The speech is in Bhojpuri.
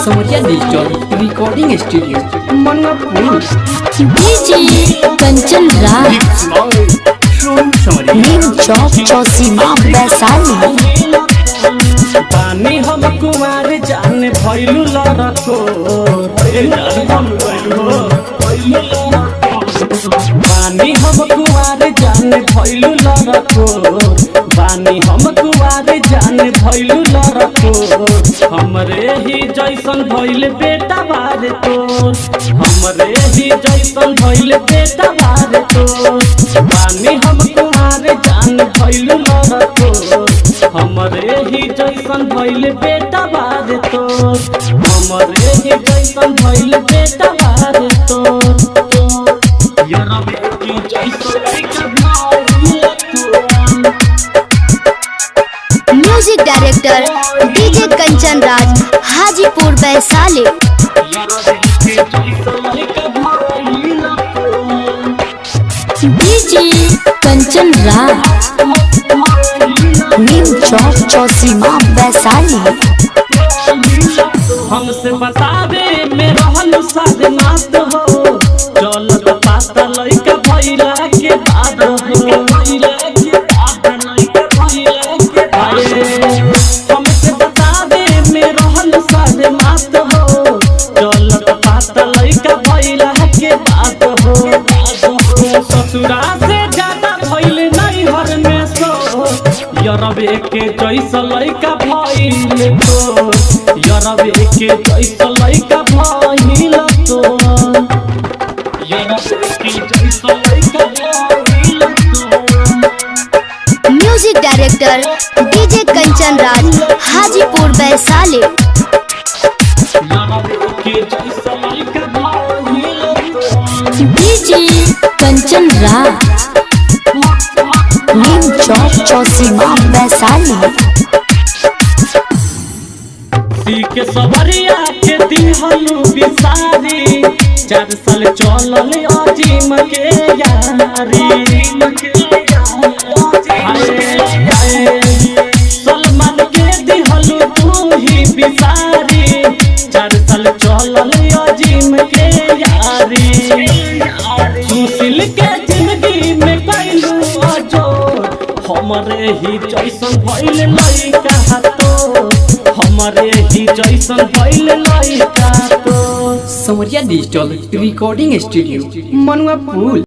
समरिया digital recording studio Manpur. DJ Kanchan Raj Neem Chowk Chausima Vaishali. पानी हम कुमार जान भइलु लरको पानी हम कुमार जान भइलु लरको पानी हम कुमार जान भइलु लरको हमरे ही जैसन भइल बेटा बारे तोर हमरे ही जैसन भइल बेटा बारे तोर पानी हम कुमार जान भइलु लरको हमरे ही जैसन भइल बेटा बारे तोर हमरे ही जैसन भइल बेटा बारे तोर यारा बेटी जैसन music director DJ Kanchan Raj Hajipur Vaishali. DJ Kanchan Raj Neem Chowk Chausima Vaishali. हमसे बतावे में रहल साधनात हो चलत पाता लइका भइला के बाद हो हमसे बतावे में रहल साधनात हो चलत पाता लइका भइला के बाद हो ससुरा से ज्यादा भइल नहीं हर में सो यरबे के जैसा लइका भइल तो यरबे के जैसा लइका भइल तो यरबे के जैसा लइका भइल तो। Music director DJ Kanchan Raj Hajipur Vaishali. यरबे के जैसा लइका भइल तो। डीजे कंचन राज नीम चौक चौसीमा वैशाली। के सवरिया के दिहलु बिसारी 4 साल चलल अजीम के यारी सलमान के दिहलु तू ही बिसारी 4 साल चलल अजीम के यारी सुशील के जिंदगी में कैलू अजोर हमरे ही जैसन भइल लइका तो हमरे ही जैसन भइल लइका तो। समरिया डिजिटल रिकॉर्डिंग स्टूडियो मनपुर।